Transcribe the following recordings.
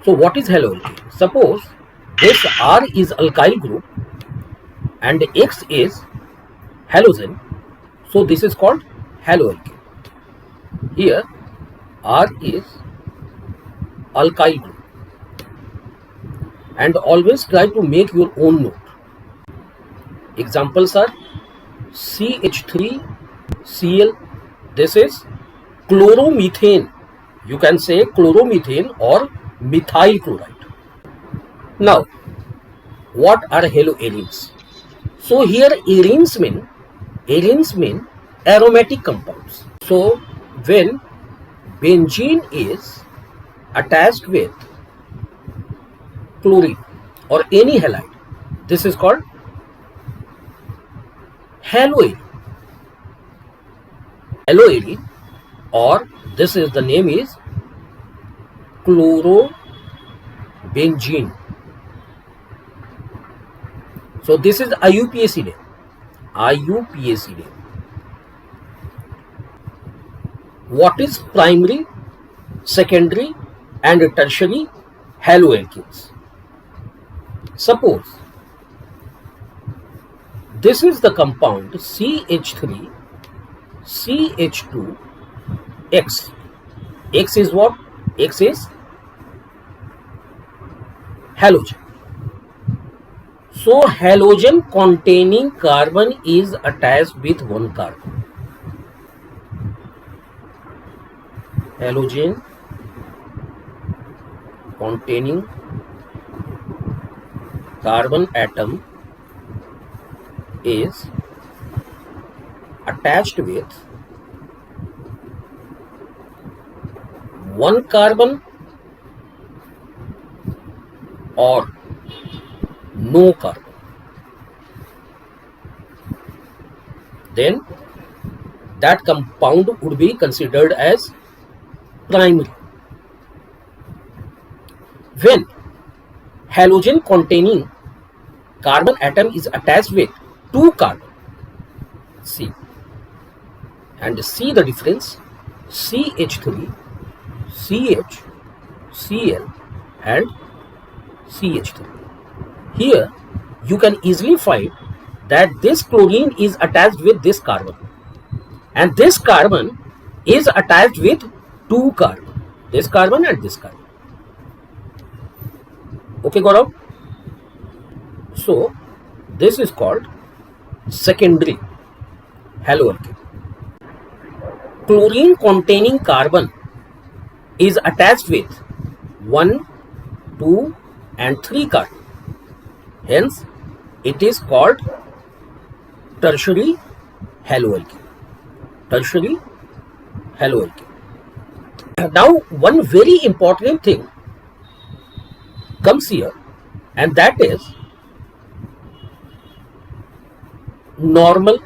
So what is haloalkane? Suppose this R is alkyl group and X is halogen. So this is called haloalkane. Here R is alkyl group. And always try to make your own note. Examples are CH3Cl. This is chloromethane. You can say chloromethane or methyl chloride. Now, what are haloarenes? So here arenes mean aromatic compounds. So when benzene is attached with chlorine or any halide, this is called haloarene. Haloarene, or this is the name is chlorobenzene. So this is IUPAC name. IUPAC name. What is primary, secondary and tertiary haloalkanes? Suppose this is the compound CH3 CH2 X. X is what? X is halogen. So halogen containing carbon is attached with one carbon. Halogen containing carbon atom is attached with one carbon or no carbon. Then that compound would be considered as primary. When halogen containing carbon atom is attached with two carbon, see, and see the difference, CH3, CH, Cl and CH3. Here you can easily find that this chlorine is attached with this carbon and this carbon is attached with two carbon, this carbon and this carbon. Okay, Gaurav? So this is called secondary haloalkane. Chlorine containing carbon is attached with 1, 2 and 3 carbon. Hence, it is called tertiary haloalkane. Tertiary haloalkane. Now, one very important thing comes here, and that is normal,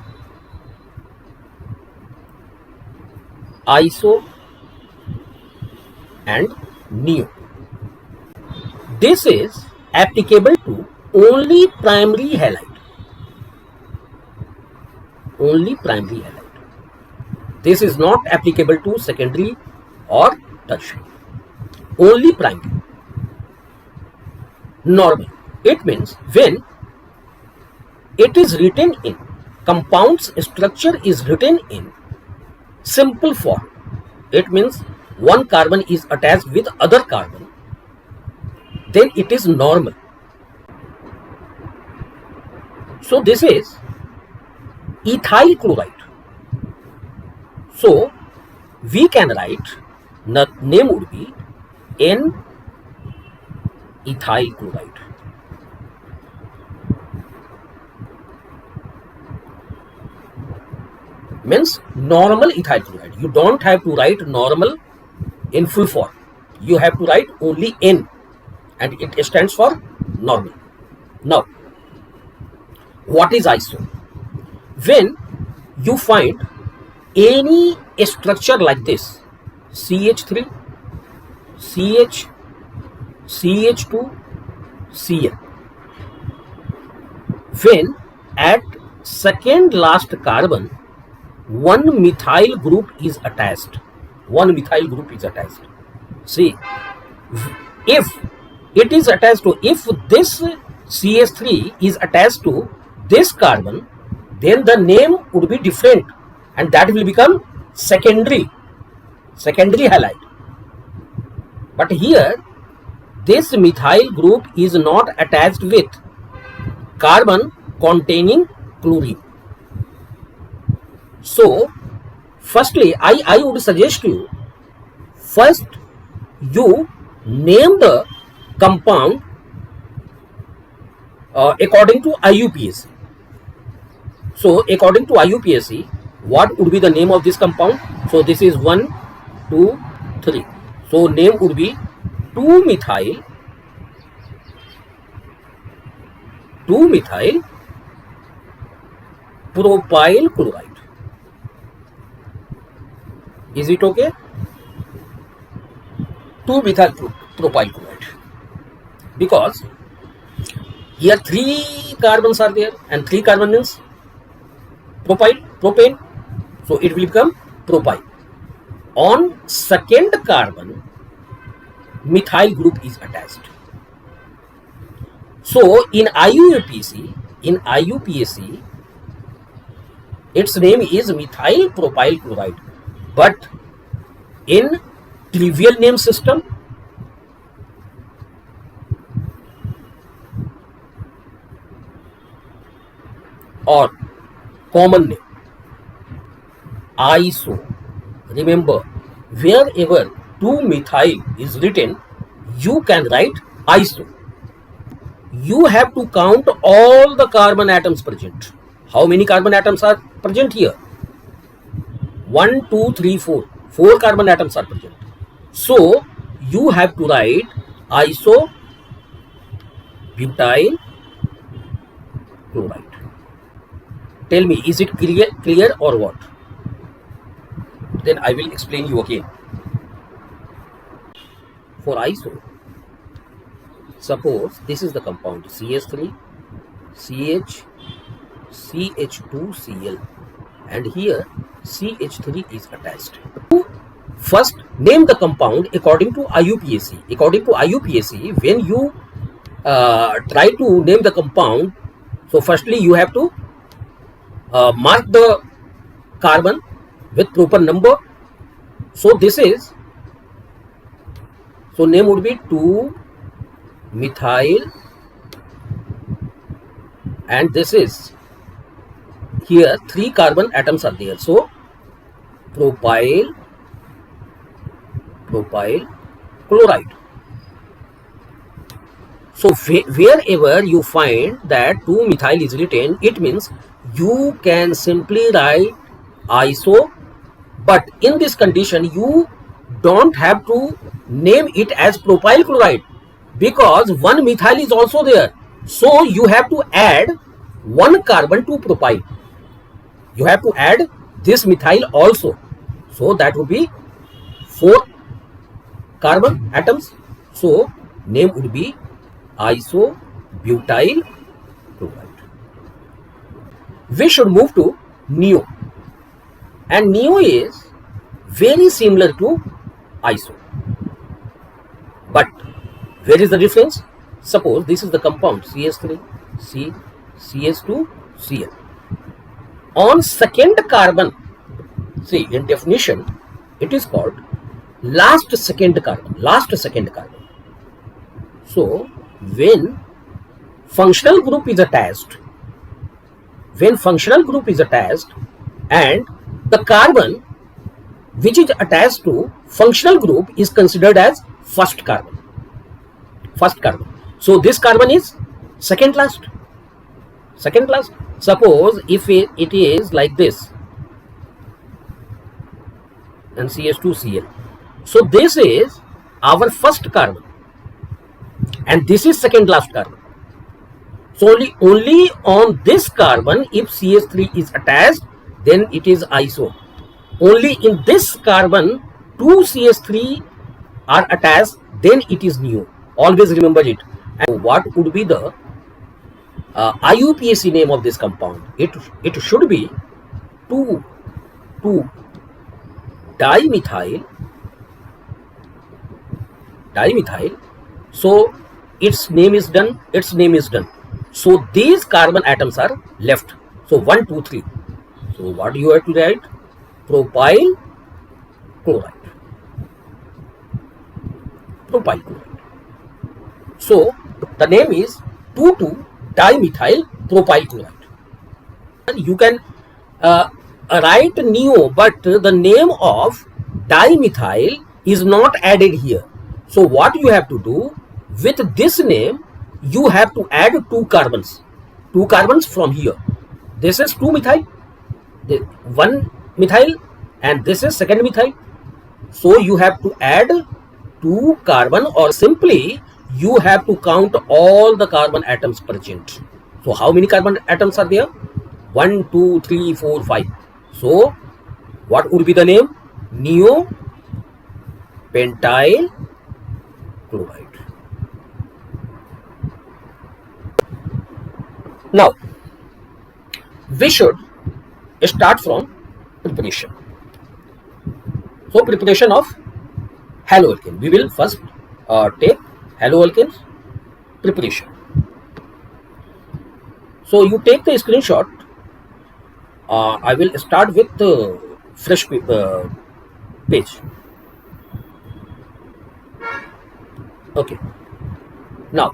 iso and neo. This is applicable to only primary halide. Only primary halide. This is not applicable to secondary or tertiary. Only primary. Normal. It means when it is written in compound's structure is written in simple form. It means one carbon is attached with other carbon. Then it is normal. So this is ethyl chloride. So we can write, name would be N-ethyl chloride. Means normal ethyl chloride. You don't have to write normal in full form. You have to write only N and it stands for normal. Now, what is iso? When you find any structure like this, CH3, CH, CH2, Cl. When at second last carbon, one methyl group is attached. One methyl group is attached. See, if it is attached to, if this CH3 is attached to this carbon, then the name would be different, and that will become secondary halide. But here this methyl group is not attached with carbon containing chlorine. So firstly, I would suggest you, first you name the compound according to IUPAC. So according to IUPAC, what would be the name of this compound? So this is 1, 2, 3. So name would be 2-methyl propyl chloride. Is it okay? 2-methyl propyl chloride. Because here 3 carbons are there, and 3 carbon means propane. So it will become propyl. On second carbon, methyl group is attached. So in IUPAC, its name is methyl propyl chloride. But in trivial name system, or common name, iso. Remember, wherever 2-methyl is written, you can write iso. You have to count all the carbon atoms present. How many carbon atoms are present here? 1, 2, 3, 4. 4 carbon atoms are present. So you have to write iso butyl chloride. Tell me, is it clear or what? Then I will explain you again. For iso, suppose this is the compound CH3, CH, CH2Cl, and here CH3 is attached. First name the compound according to IUPAC. According to IUPAC, when you try to name the compound, so firstly you have to mark the carbon with proper number. So this is, so name would be 2-methyl, and this is, here 3 carbon atoms are there. So propyl chloride. So wherever you find that 2-methyl is written, it means you can simply write iso, but in this condition you don't have to name it as propyl chloride, because 1-methyl is also there. So you have to add 1 carbon to propyl. You have to add this methyl also. So that would be 4 carbon atoms. So name would be isobutyl chloride. We should move to neo, and neo is very similar to iso, but where is the difference? Suppose this is the compound CH3, CH2Cl. On second carbon, see, in definition it is called last second carbon. So when functional group is attached, and the carbon which is attached to functional group is considered as first carbon. So this carbon is second last. Suppose if it is like this, and CH2Cl, so this is our first carbon, and this is second last carbon. So only on this carbon, if CH3 is attached, then it is iso. Only in this carbon 2 CH3 are attached, then it is neo. Always remember it. And what would be the IUPAC name of this compound? It should be 2-dimethyl. So its name is done, its name is done. So these carbon atoms are left. So 1, 2, 3. So what do you have to write? Propyl chloride. Propyl chloride. So the name is 2,2-dimethyl propyl chloride. You can write neo, but the name of dimethyl is not added here. So what you have to do with this name, you have to add two carbons from here. This is 2-methyl, 1-methyl, and this is second methyl. So you have to add 2 carbon, or simply you have to count all the carbon atoms present. So how many carbon atoms are there? 1, 2, 3, 4, 5. So what would be the name? Neopentyl chloride. Now we should start from preparation. So preparation of haloalkane. We will first take haloalkanes preparation. So you take the screenshot. I will start with the fresh page. Okay. Now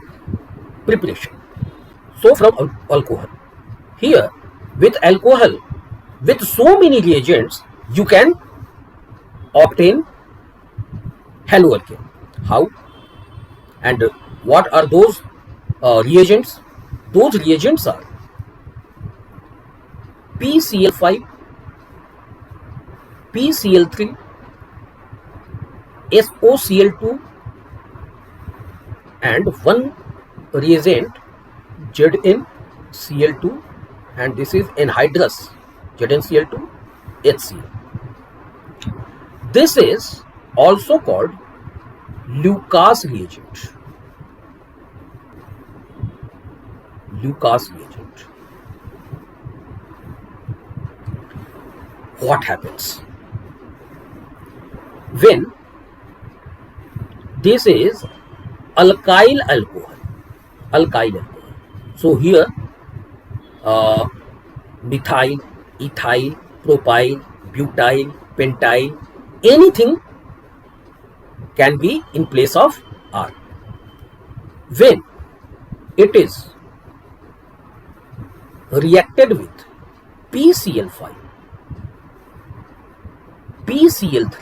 preparation. So from alcohol. Here with alcohol, with so many reagents, you can obtain haloalkane. How? And what are those reagents? Those reagents are PCl5, PCl3, SOCl2, and one reagent ZnCl2, and this is anhydrous ZnCl2 HCl. This is also called Lucas reagent. Lucas reagent. What happens when this is alkyl alcohol? Alkyl alcohol. So here methyl, ethyl, propyl, butyl, pentyl, anything can be in place of R. When it is reacted with PCl5, PCl3,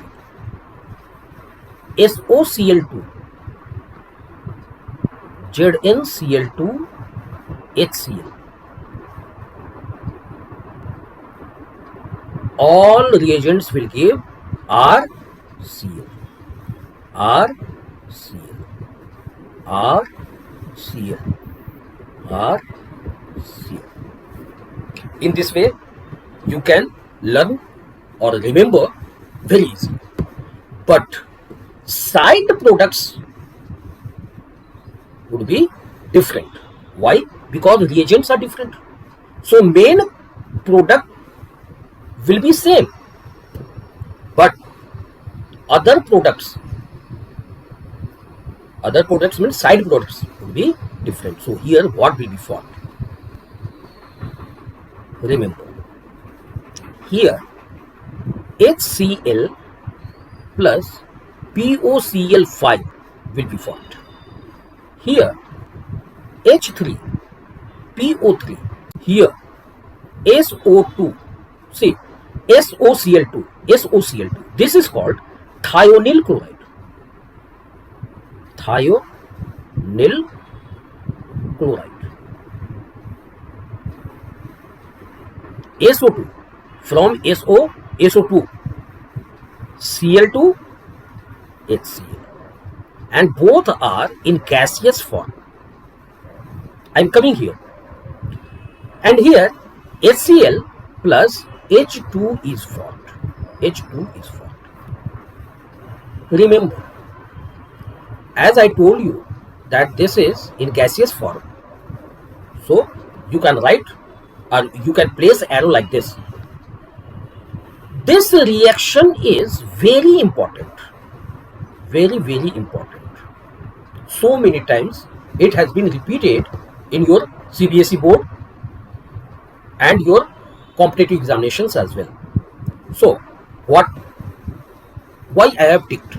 SOCl2, ZnCl2, HCl, all reagents will give RCl, RCl, RCl, RCl. In this way, you can learn or remember very easily. But side products would be different. Why? Because reagents are different. So main product will be same, but other products means side products will be different. So here what will be formed? Remember, here HCl plus POCl5 will be formed. Here H3, PO3, here SO2, see SOCl2, SOCl2. This is called thionyl chloride. Thionyl chloride. SO2 from SO2, Cl2, HCl, and both are in gaseous form. I am coming here, and here HCl plus H2 is formed. H2 is formed. Remember, as I told you that this is in gaseous form, so you can write or you can place arrow like this. This reaction is very important, very important. So many times it has been repeated in your CBSE board and your competitive examinations as well. So why I have ticked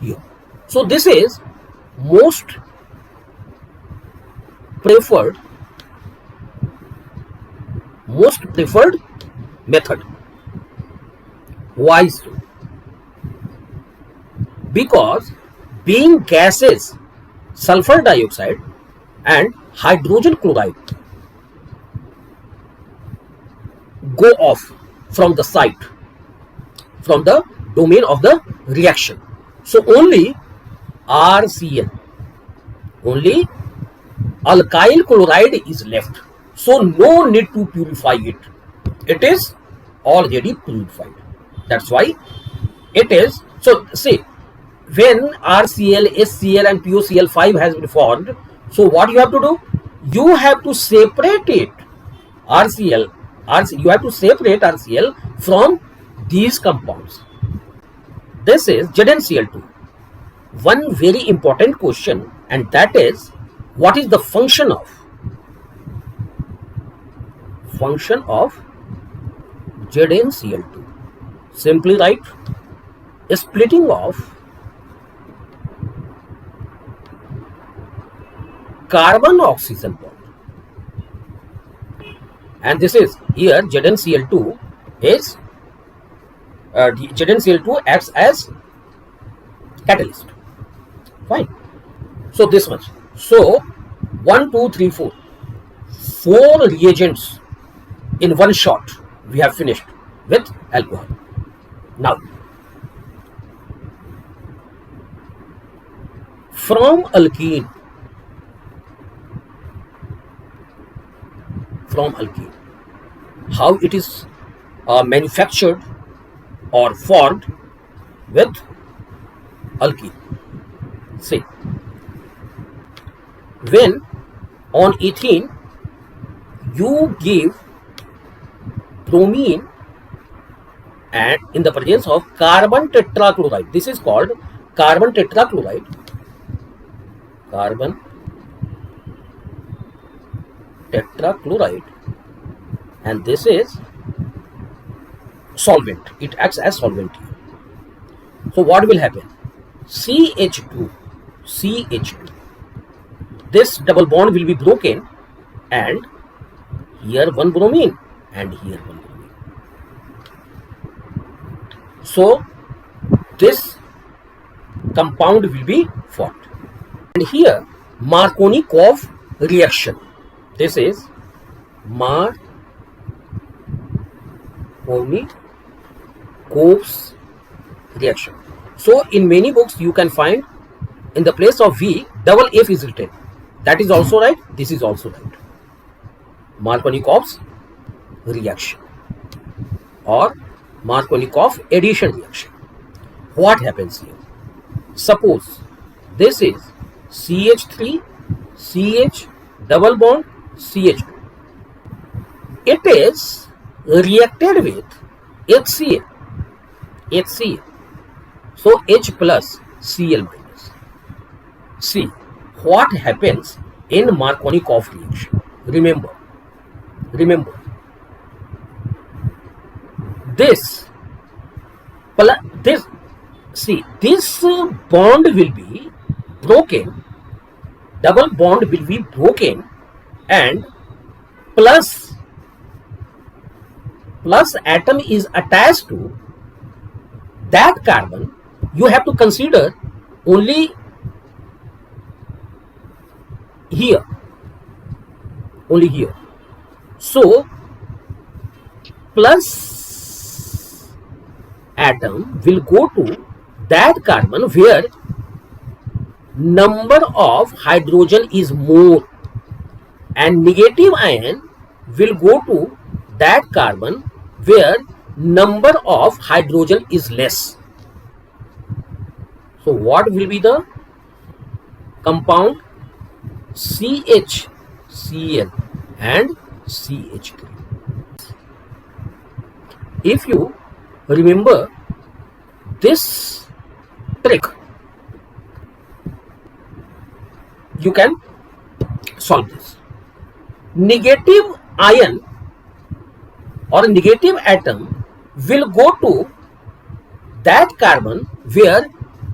here? So this is most preferred method. Why so? Because being gases, sulfur dioxide and hydrogen chloride go off from the site, from the domain of the reaction. So only RCl, only alkyl chloride is left. So no need to purify it. It is already purified. That's why it is. So see, when RCl, SCl and POCl5 has been formed, so what you have to do? You have to separate it. RCl, you have to separate RCl from these compounds. This is ZnCl2. One very important question, and that is, what is the function of ZnCl2? Simply write splitting of carbon oxygen bond. And this is here ZnCl2 is ZnCl2 acts as catalyst. Fine. So this much. So 1, 2, 3, 4. 4 reagents in one shot we have finished with alcohol. Now from alkene, how it is manufactured or formed with alkene. See, when on ethene you give bromine and in the presence of carbon tetrachloride, this is called carbon tetrachloride. And this is solvent. It acts as solvent. So what will happen? CH2. This double bond will be broken, and here one bromine and here one bromine. So this compound will be formed. And here Markovnikov reaction. This is Markovnikov's reaction. So in many books you can find in the place of V, double F is written. That is also right. This is also right. Markovnikov's reaction or Markovnikov addition reaction. What happens here? Suppose this is CH3, CH double bond, CH2. It is reacted with HCl. So H plus Cl minus. See what happens in Markovnikov reaction. Remember, this bond will be broken, double bond will be broken, and plus atom is attached to that carbon. You have to consider only here. So plus atom will go to that carbon where number of hydrogen is more, and negative ion will go to that carbon where number of hydrogen is less. So what will be the compound? CHCl and CH3. If you remember this trick, you can solve this. Negative ion or negative atom will go to that carbon where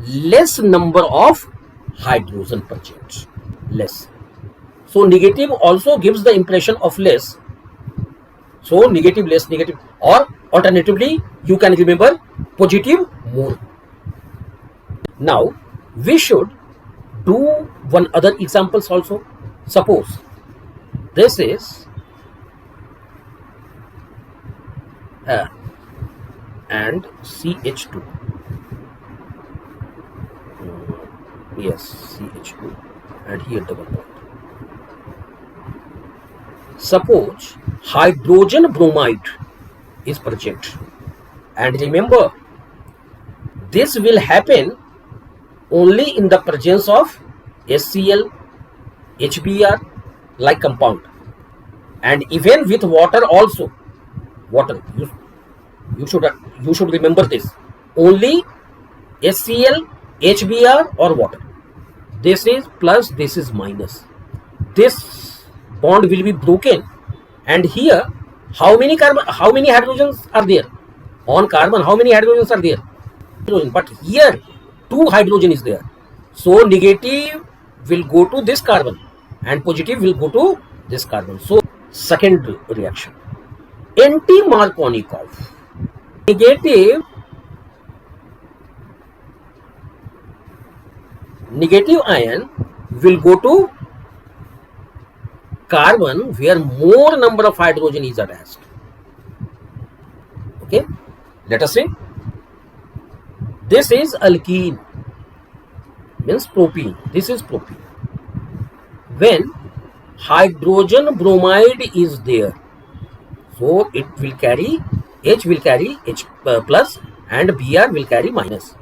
less number of hydrogen present. Less. So negative also gives the impression of less. So negative, less, negative, or alternatively you can remember positive, more. Now we should do one other examples also. Suppose this is and CH2. Yes, CH2 and here double bond. Suppose hydrogen bromide is present, and remember this will happen only in the presence of HCl, HBr like compound, and even with water also. Water, you should remember this. Only HCl, HBr or water. This is plus, this is minus. This bond will be broken, and here how many hydrogens are there? On carbon, how many hydrogens are there? But here 2 hydrogen is there. So negative will go to this carbon and positive will go to this carbon. So second reaction, anti-Markovnikov. Negative ion will go to carbon where more number of hydrogen is attached. Okay, let us say this is alkene, means propene. This is propene. When hydrogen bromide is there, so it will carry, H will carry H plus and Br will carry minus.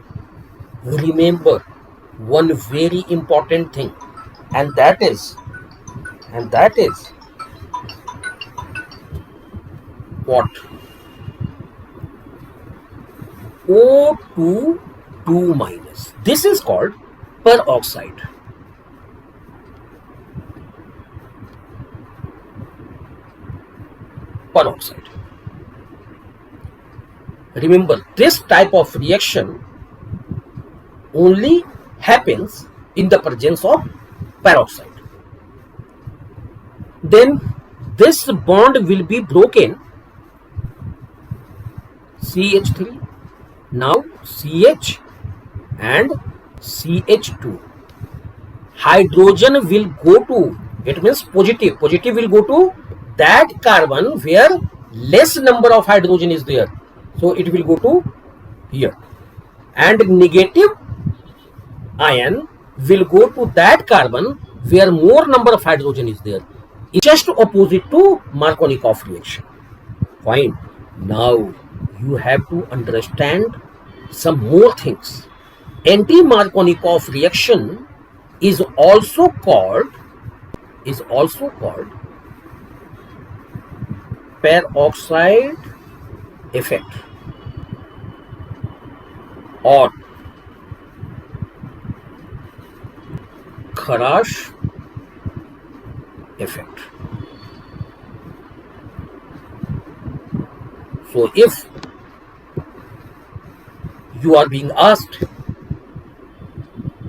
Remember one very important thing, and that is what? O2 2 minus. This is called peroxide. Peroxide. Remember, this type of reaction only happens in the presence of peroxide. Then this bond will be broken. CH3, now CH and CH2. Hydrogen will go to, it means positive will go to that carbon where less number of hydrogen is there. So it will go to here. And negative ion will go to that carbon where more number of hydrogen is there. It's just opposite to Markovnikov reaction. Fine. Now you have to understand some more things. Anti-Markovnikov reaction is also called peroxide effect or Kharash effect. So if you are being asked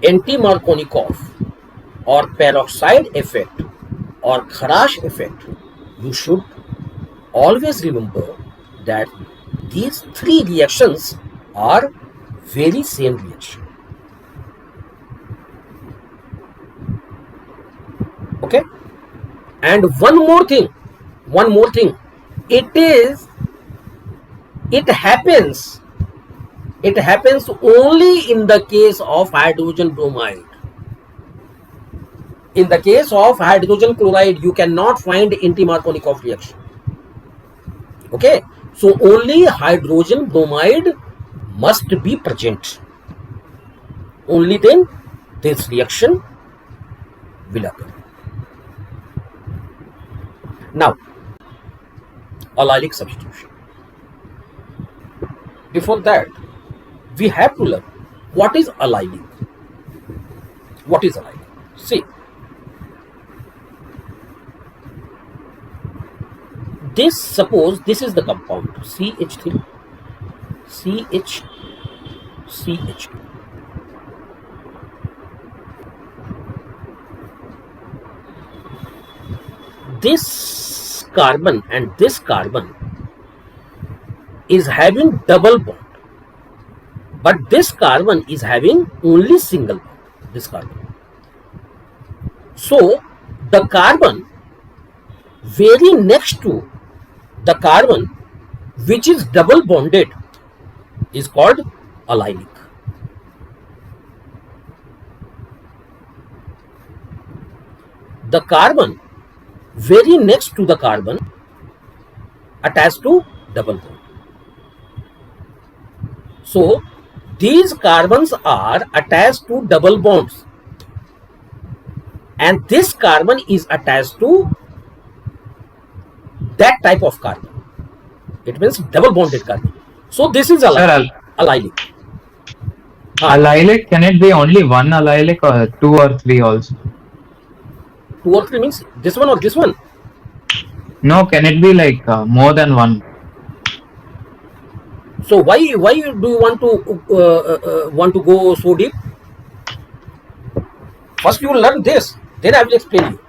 anti-Markovnikov or peroxide effect or Kharash effect, you should always remember that these 3 reactions are very same reaction. Okay, and one more thing, it happens only in the case of hydrogen bromide. In the case of hydrogen chloride, you cannot find anti-Markovnikov reaction. Okay, so only hydrogen bromide must be present. Only then this reaction will occur. Now, allylic substitution. Before that, we have to learn what is allylic. What is allylic? See, This, suppose this is the compound CH3, CH, CH2. This carbon and this carbon is having double bond, but this carbon is having only single bond, this carbon. So the carbon very next to the carbon which is double bonded is called allylic. The carbon very next to the carbon attached to double bond. So these carbons are attached to double bonds, and this carbon is attached to that type of carbon. It means double bonded carbon. So this is allylic. Allylic, can it be only one allylic or two or three also? 2 or 3 means this one or this one? No, can it be like more than one? So why do you want to go so deep? First you will learn this, then I will explain you.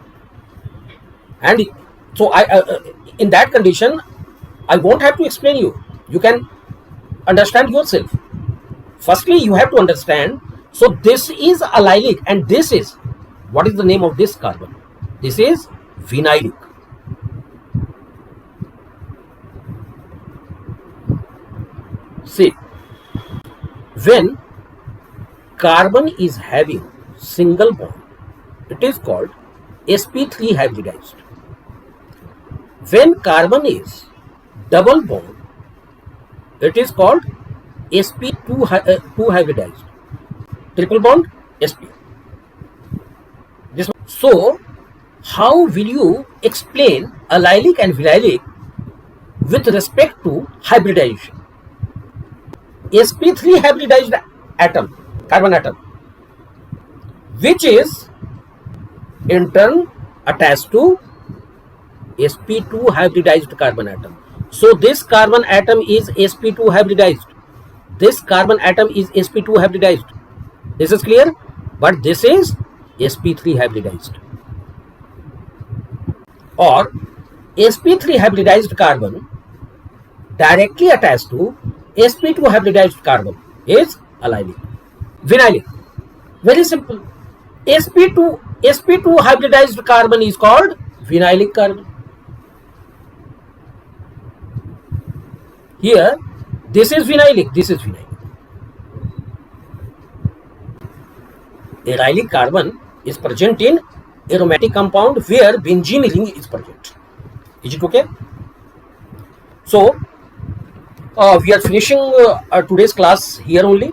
And so in that condition I won't have to explain you. You can understand yourself. Firstly you have to understand. So this is allylic, and this is, what is the name of this carbon? This is vinylic. See, when carbon is having single bond, it is called sp3 hybridized. When carbon is double bond, it is called sp2 hybridized. Triple bond, sp. This one. So how will you explain allylic and vinylic with respect to hybridization? sp3 hybridized atom, carbon atom, which is in turn attached to sp2 hybridized carbon atom. So this carbon atom is sp2 hybridized. This carbon atom is sp2 hybridized. This is clear? But this is sp3 hybridized. Or sp3 hybridized carbon directly attached to sp2 hybridized carbon is allylic. Vinylic, very simple. sp2 hybridized carbon is called vinylic carbon. Here this is vinylic, this is vinylic. Allylic carbon is present in aromatic compound where benzene ring is present. Is it okay? So we are finishing today's class here only.